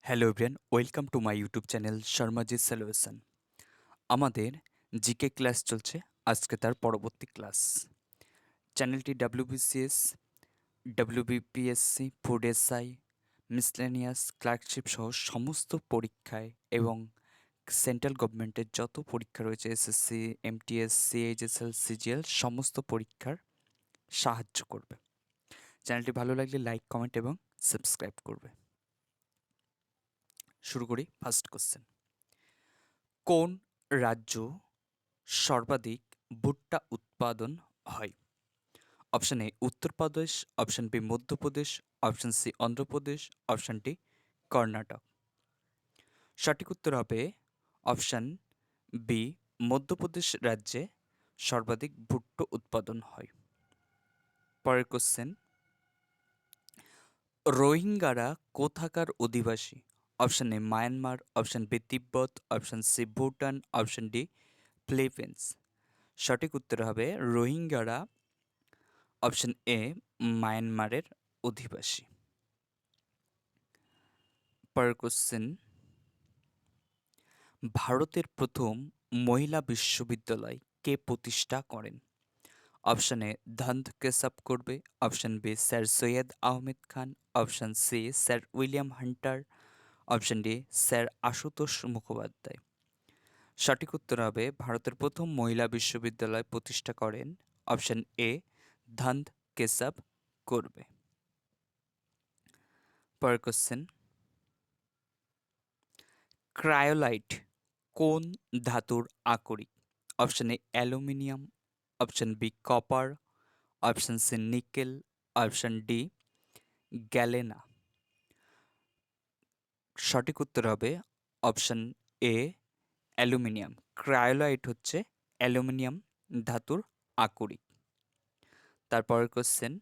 Hello everyone, welcome to my YouTube channel Sharmaji solution. আমাদের GK class চলছে, আজকে তার পরবর্তী ক্লাস। চ্যানেলটি WBCS, WBPSC, food SI, miscellaneous, clerkship সহ সমস্ত পরীক্ষায় এবং সেন্ট্রাল গভর্নমেন্টের যত পরীক্ষা রয়েছে এসএসসি, এমটিএস, সিএইচএসএল, সিজিএল সমস্ত পরীক্ষার সাহায্য করবে। চ্যানেলটি ভালো লাগলে লাইক, কমেন্ট এবং সাবস্ক্রাইব করবে। শুরু করি ফার্স্ট কোশ্চেন। কোন রাজ্য সর্বাধিক ভুট্টা উৎপাদন হয়? Option A Uttar Pradesh, option B Madhya Pradesh, option C Andhra Pradesh, option D Karnataka. সঠিক উত্তর হবে অপশন বি, মধ্যপ্রদেশ রাজ্যে সর্বাধিক ভুট্টা উৎপাদন হয়। পরের কোশ্চেন, রোহিঙ্গারা কোথাকার অধিবাসী? Option A Myanmar, option B Tibet, option C Bhutan, option D Philippines. সঠিক উত্তর হবে রোহিঙ্গারা অপশন এ মায়ানমারের অধিবাসী। পরের কোশ্চেন, ভারতের প্রথম মহিলা বিশ্ববিদ্যালয় কে প্রতিষ্ঠা করেন? অপশন এ Dhondo Keshav Karve, option B sir Syed Ahmed Khan, option C sir William Hunter, option D sir Ashutosh Mukhopadhyay. সঠিক উত্তর হবে ভারতের প্রথম মহিলা বিশ্ববিদ্যালয় প্রতিষ্ঠা করেন অপশন এ ধন্ত কেশব করবে। পরের কোশ্চেন, ক্রায়োলাইট কোন ধাতুর আকরিক? Option A aluminium, option B copper, option C nickel, option D galena. সঠিক উত্তর হবে অপশন এ অ্যালুমিনিয়াম। ক্রায়োলাইট হচ্ছে অ্যালুমিনিয়াম ধাতুর আকরিক। তারপরের কোশ্চেন,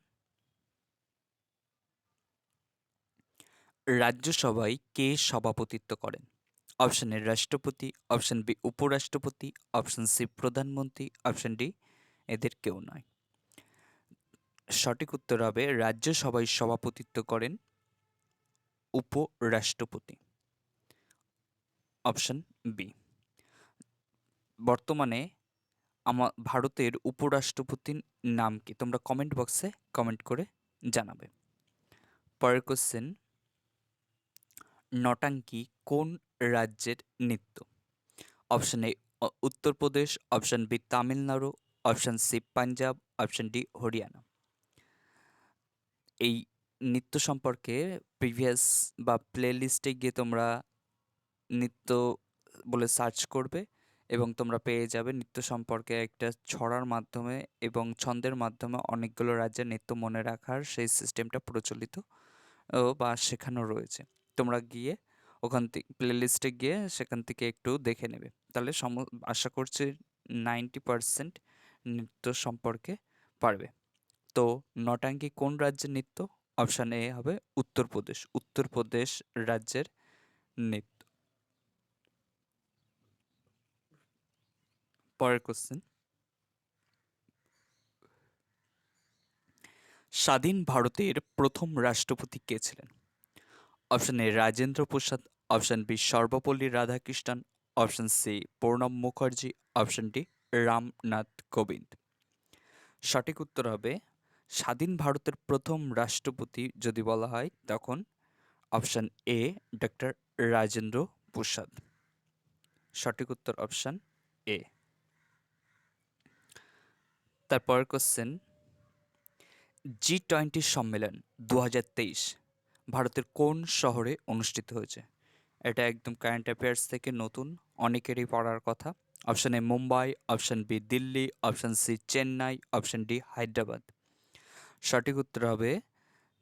রাজ্যসভায় কে সভাপতিত্ব করেন? অপশন এ রাষ্ট্রপতি, অপশন বি উপরাষ্ট্রপতি, অপশন সি প্রধানমন্ত্রী, অপশন ডি এদের কেউ নয়। সঠিক উত্তর হবে রাজ্যসভায় সভাপতিত্ব করেন উপরাষ্ট্রপতি, অপশন বি। বর্তমানে ভারতের উপরাষ্ট্রপতির নাম কি? তোমরা কমেন্ট বক্সে কমেন্ট করে জানাবে। পরের কোশ্চেন, নটাঙ্কি কোন রাজ্যের নৃত্য? Option A Uttar Pradesh, option B Tamil Nadu, option C Punjab, option D Haryana. এই নৃত্য সম্পর্কে প্রিভিয়াস বা প্লে লিস্টে গিয়ে তোমরা নৃত্য বলে সার্চ করবে এবং তোমরা পেয়ে যাবে নৃত্য সম্পর্কে একটা ছড়ার মাধ্যমে এবং ছন্দের মাধ্যমে অনেকগুলো রাজ্যের নৃত্য মনে রাখার সেই সিস্টেমটা প্রচলিত বা শেখানো রয়েছে। তোমরা গিয়ে ওখান থেকে প্লে লিস্টে গিয়ে সেখান থেকে একটু দেখে নেবে, তাহলে আশা করছি 90% নৃত্য সম্পর্কে পারবে। তো নটাঙ্কি কোন রাজ্যের নৃত্য? অপশান এ হবে উত্তরপ্রদেশ, উত্তরপ্রদেশ রাজ্যের নৃত্য। পরের কোশ্চেন, স্বাধীন ভারতের প্রথম রাষ্ট্রপতি কে ছিলেন? Option A Rajendra Prasad, option B Sarvepalli Radhakrishnan, option C Pranab Mukherjee, option D Ram Nath Kovind. সঠিক উত্তর হবে স্বাধীন ভারতের প্রথম রাষ্ট্রপতি যদি বলা হয় তখন option a doctor Rajendra Prasad. সঠিক উত্তর অপশন এ। তারপর কোশ্চেন, G20 সম্মেলন 2023 ভারতের কোন শহরে অনুষ্ঠিত হয়েছে? এটা একদম কারেন্ট অ্যাফেয়ার্স থেকে নতুন, অনেকেরই পড়ার কথা। Option A Mumbai, option B Delhi, option C Chennai, option D Hyderabad. সঠিক উত্তর হবে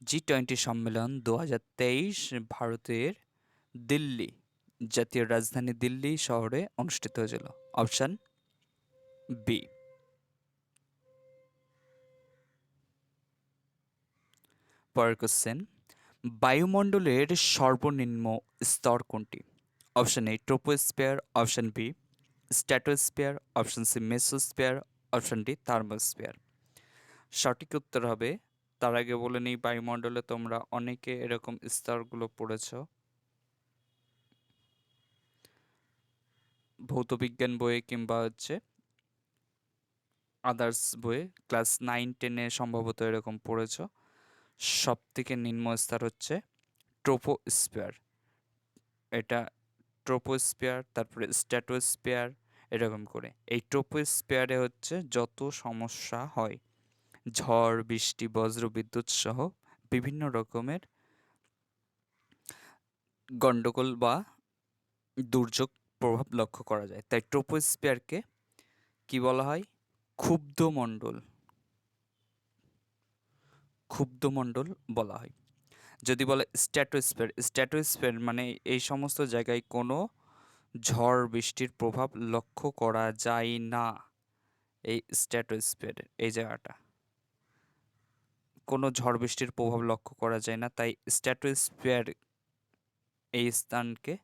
G20 সম্মেলন 2023 ভারতের দিল্লি, জাতীয় রাজধানী দিল্লি শহরে অনুষ্ঠিত হয়েছিল, অপশন বি। পরের কোশ্চেন, বায়ুমণ্ডলের সর্বনিম্ন স্তর কোনটি? Option A troposphere, option B stratosphere, option C mesosphere, option D thermosphere. সঠিক উত্তর হবে, তার আগে বলে নিই বায়ুমণ্ডলে তোমরা অনেকে এরকম স্তরগুলো পড়েছ। ভৌতবিজ্ঞান বইয়ে কিংবা হচ্ছে আদার্স বইয়ে ক্লাস 9-10-এ সম্ভবত এরকম পড়েছ। সব থেকে নিম্ন স্তর হচ্ছে ট্রোপোস্ফিয়ার। এটা ট্রোপোস্ফিয়ার, তারপরে স্ট্র্যাটোস্ফিয়ার, এরকম করে। এই ট্রোপোস্ফিয়ারে হচ্ছে যত সমস্যা হয়, ঝড়, বৃষ্টি, বজ্রবিদ্যুৎ সহ বিভিন্ন রকমের গণ্ডগোল বা দুর্যোগ প্রভাব লক্ষ্য করা যায়। তাই ট্রোপোস্ফিয়ারকে কি বলা হয়? ক্ষুব্ধমণ্ডল। ক্ষুব্ধমণ্ডল বলা হয়। যদি বলে স্ট্র্যাটোস্ফিয়ার, স্ট্র্যাটোস্ফিয়ার মানে এই সমস্ত জায়গায় কোনো ঝড় বৃষ্টির প্রভাব লক্ষ্য করা যায় না। এই স্ট্র্যাটোস্ফিয়ার এই জায়গাটা কোনো ঝড় বৃষ্টির প্রভাব লক্ষ্য করা যায় না, তাই স্ট্র্যাটোস্ফিয়ার এই স্থানকে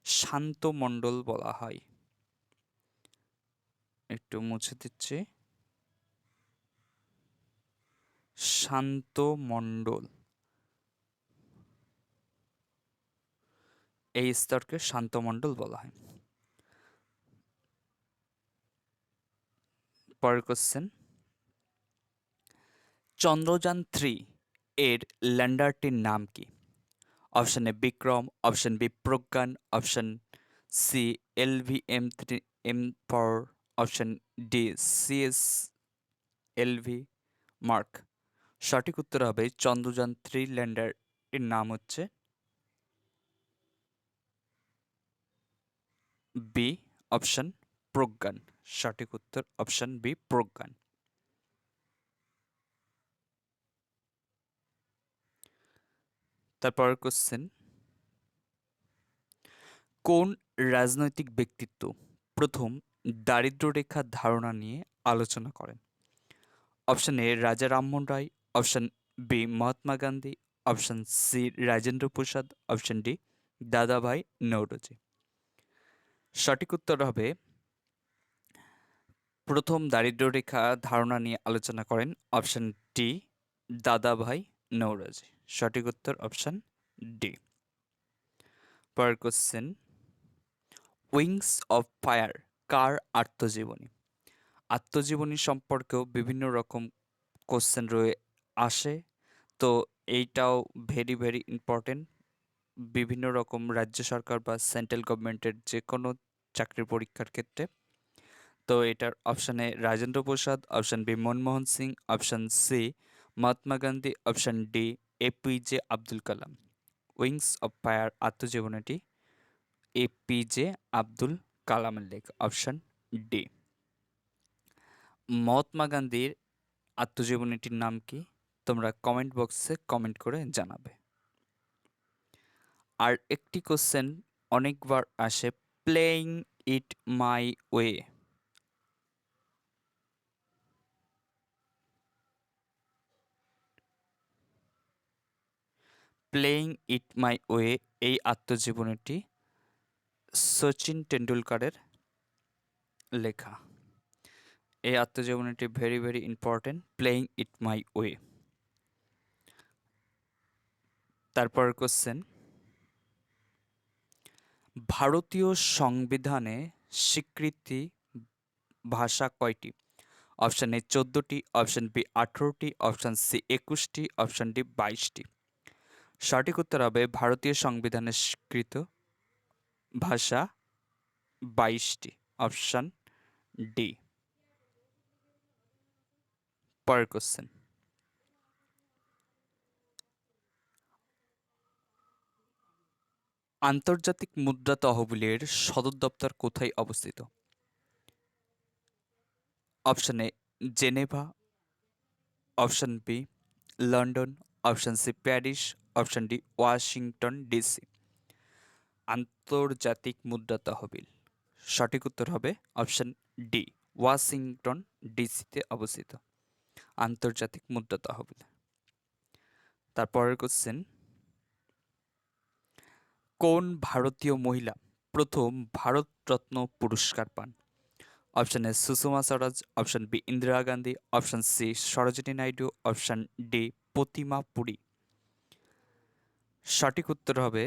শান্ত মণ্ডল বলা হয়। একটু মুছে দিচ্ছি। শান্ত মণ্ডল, এই স্তরকে শান্ত মণ্ডল বলা হয়। পরের কোশ্চেন, চন্দ্রযান-3 এর ল্যান্ডারটির নাম কি? Option A Vikram, option B Pragyan, option C LV-M4, option D CSLV mark. সঠিক উত্তর হবে চন্দ্রযান-3 ল্যান্ডার এর নাম হচ্ছে বি অপশন প্রজ্ঞান। সঠিক উত্তর অপশন বি প্রজ্ঞান। তারপর কোশ্চেন, কোন রাজনৈতিক ব্যক্তিত্ব প্রথম দারিদ্র্য রেখার ধারণা নিয়ে আলোচনা করেন? Option A Raja Rammohan Roy, option B Mahatma Gandhi, option C Rajendra Prasad, option D Dadabhai Naoroji. সঠিক উত্তর হবে প্রথম দারিদ্র্য রেখা ধারণা নিয়ে আলোচনা করেন অপশন ডি দাদাভাই নৌরোজি। সঠিক উত্তর অপশন ডি। পরের কোশ্চেন, উইংস অফ ফায়ার কার আত্মজীবনী? আত্মজীবনী সম্পর্কেও বিভিন্ন রকম কোশ্চেন আসে, তো এইটাও ভেরি ভেরি ইম্পর্টেন্ট বিভিন্ন রকম রাজ্য সরকার বা সেন্ট্রাল গভর্নমেন্টের যে কোনো চাকরির পরীক্ষার ক্ষেত্রে। তো এটার option A Rajendra Prasad, option B Manmohan Singh, option C Mahatma Gandhi, option D APJ Abdul Kalam. Wings of fire আত্মজীবনীটি APJ আব্দুল কালামের লেখা, অপশন ডি। মহাত্মা গান্ধীর আত্মজীবনীটির নাম কি? তোমরা কমেন্ট বক্সে কমেন্ট করে জানাবে। আর একটি কোশ্চেন অনেকবার আসে, playing it my way. Playing it my way এই আত্মজীবনীটি সচিন টেন্ডুলকারের লেখা। এই আত্মজীবনীটি very very important, playing it my way. তারপর কোশ্চেন, ভারতীয় সংবিধানে স্বীকৃতি ভাষা কয়টি? অপশন এ 14টি, অপশন বি 18টি, অপশন সি 21টি, অপশন ডি 22টি। সঠিক উত্তর হবে ভারতীয় সংবিধানের স্বীকৃত ভাষা 22টি, অপশন ডি। পরের কোশ্চেন, আন্তর্জাতিক মুদ্রা তহবিলের সদর দপ্তর কোথায় অবস্থিত? Option A Geneva, option B London, option C Paris, option D Washington DC. আন্তর্জাতিক মুদ্রা তহবিল সঠিক উত্তর হবে অপশন ডি ওয়াশিংটন ডিসিতে অবস্থিত আন্তর্জাতিক মুদ্রা তহবিল। তারপরের কোশ্চেন, কোন ভারতীয় মহিলা প্রথম ভারতরত্ন পুরস্কার পান? Option A Sushma Swaraj, option B Indira Gandhi, option C Sarojini Naidu, option D Pratima Puri. সঠিক উত্তর হবে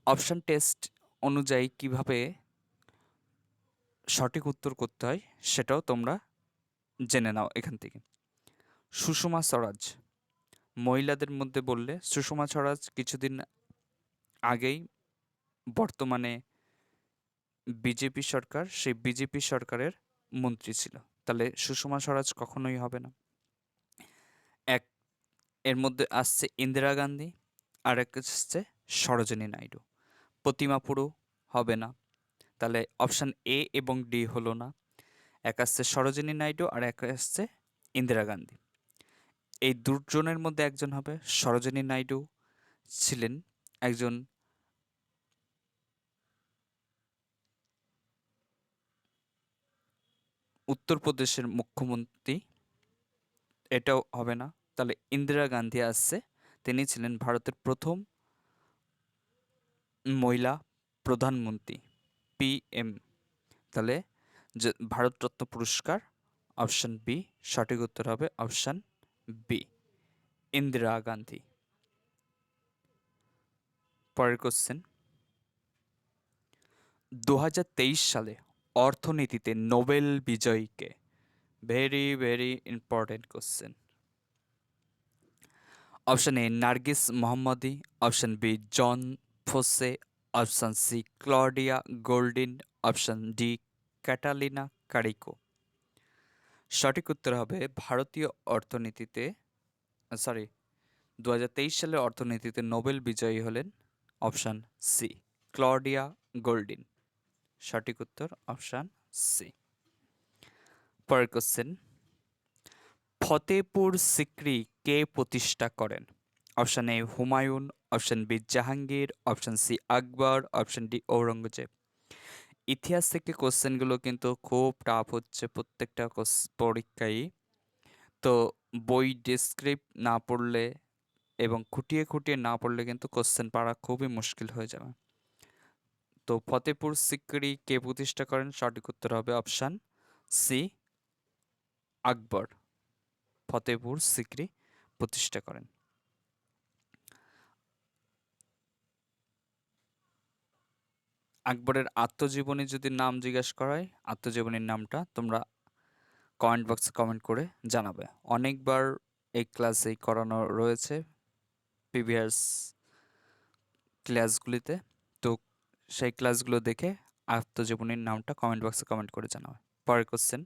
অপশন টেস্ট অনুযায়ী কিভাবে সঠিক উত্তর করতে হয় সেটাও তোমরা জেনে নাও এখান থেকে। সুষমা স্বরাজ, মহিলাদের মধ্যে বললে সুষমা স্বরাজ কিছুদিন আগেই বর্তমানে বিজেপি সরকার, সেই বিজেপি সরকারের মন্ত্রী ছিল, তাহলে সুষমা স্বরাজ কখনোই হবে না। এক, এর মধ্যে আসছে ইন্দিরা গান্ধী, আর এক আসছে সরোজিনী নাইডু। প্রতিমা পুরো হবে না, তাহলে অপশান এ এবং ডি হলো না। এক আসছে সরোজিনী নাইডু আর এক আসছে ইন্দিরা গান্ধী। এই দুজনের মধ্যে একজন হবে। সরোজিনী নাইডু ছিলেন একজন উত্তরপ্রদেশের মুখ্যমন্ত্রী, এটাও হবে না। তাহলে ইন্দিরা গান্ধী আসছে, তিনি ছিলেন ভারতের প্রথম মহিলা প্রধানমন্ত্রী, পিএম। তাহলে যে ভারতরত্ন পুরস্কার, অপশান বি সঠিক উত্তর হবে, অপশান বি ইন্দিরা গান্ধী। পরের কোশ্চেন, 2023 সালে অর্থনীতিতে নোবেল বিজয়ীকে? Very very important question. Option A Narges Mohammadi, option B Jon Fosse, option C Claudia Goldin, option D Katalin Kariko. সঠিক উত্তর হবে ভারতীয় অর্থনীতিতে, 2023 সালে অর্থনীতিতে নোবেল বিজয়ী হলেন অপশান সি ক্লডিয়া গোল্ডিন। সঠিক উত্তর অপশান সি। পরের কোশ্চেন, ফতেপুর সিক্রি কে প্রতিষ্ঠা করেন? Option A Humayun, option B Jahangir, option C Akbar, option D Aurangzeb. ইতিহাস থেকে কোশ্চেনগুলো কিন্তু খুব টাফ হচ্ছে প্রত্যেকটা পরীক্ষায়, তো বই ডেসক্রিপ্ট না পড়লে এবং খুঁটিয়ে খুঁটিয়ে না পড়লে কিন্তু কোশ্চেন পারা খুবই মুশকিল হয়ে যাবে। তো ফতেপুর সিক্রি কে প্রতিষ্ঠা করেন? সঠিক উত্তর হবে অপশান সি আকবর। ফতেপুর সিক্রি প্রতিষ্ঠা করেন। আকবরের আত্মজীবনী যদি নাম জিজ্ঞাসা করা হয়, আত্মজীবনীর নামটা তোমরা কমেন্ট বক্সে কমেন্ট করে জানাবে। অনেকবার এই ক্লাসেই করানো রয়েছে প্রিভিয়াস ক্লাসগুলিতে, তো সেই ক্লাসগুলো দেখে আত্মজীবনীর নামটা কমেন্ট বক্সে কমেন্ট করে জানাবে। পরের কোশ্চেন,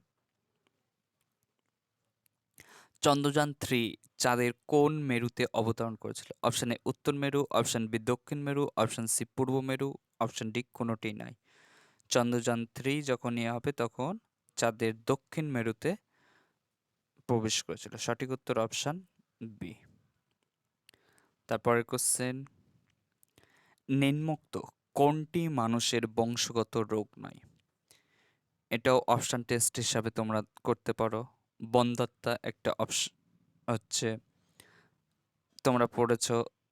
চন্দ্রযান-3 চাঁদের কোন মেরুতে অবতরণ করেছিল? অপশান এ উত্তর মেরু, অপশান বি দক্ষিণ মেরু, অপশান সি পূর্ব মেরু, অপশান ডি কোনোটিই নাই। চন্দ্রযান-3 যখন ইয়ে হবে তখন চাঁদের দক্ষিণ মেরুতে প্রবেশ করেছিল। সঠিক উত্তর অপশান বি। তারপরের কোশ্চেন, নিম্নোক্ত কোনটি মানুষের বংশগত রোগ নয়? এটাও অপশান টেস্ট হিসাবে তোমরা করতে পারো। বন্ধ্যাত্ব একটা অপশন হচ্ছে, তোমরা পড়েছ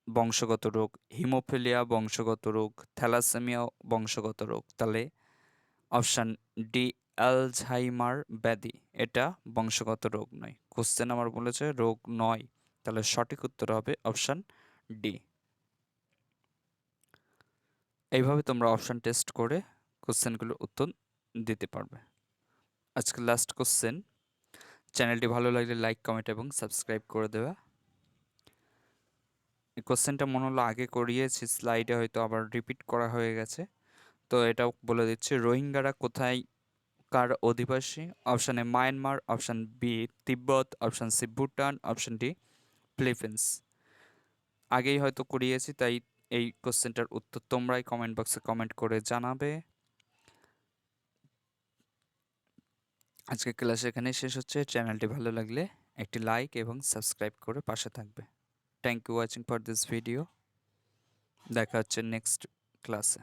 বংশগত রোগ, হিমোফিলিয়া বংশগত রোগ, থ্যালাসেমিয়া বংশগত রোগ, তাহলে অপশান ডি অ্যালঝাইমার ব্যাধি, এটা বংশগত রোগ নয়। কোশ্চেন আমার বলেছে রোগ নয়, তাহলে সঠিক উত্তর হবে অপশান ডি। এইভাবে তোমরা অপশান টেস্ট করে কোশ্চেনগুলোর উত্তর দিতে পারবে। আজকে লাস্ট কোশ্চেন, চ্যানেলটি ভালো লাগলে লাইক, কমেন্ট এবং সাবস্ক্রাইব করে দেওয়া। এই কোশ্চেনটা মনে হলো আগে করিয়েছি, স্লাইডে হয়তো আবার রিপিট করা হয়ে গেছে, তো এটাও বলে দিচ্ছি। রোহিঙ্গারা কোথায় কার অধিবাসী? Option A Myanmar, option B Tibet, option C Bhutan, option D Philippines. আগেই হয়তো করিয়েছি, তাই এই কোশ্চেনটার উত্তর তোমরাই কমেন্ট বক্সে কমেন্ট করে জানাবে। আজকে ক্লাস এখানেই শেষ হচ্ছে। চ্যানেলটি ভালো লাগলে একটি লাইক এবং সাবস্ক্রাইব করে পাশে থাকবে। Thank you watching for this video. দেখা হচ্ছে নেক্সট ক্লাসে।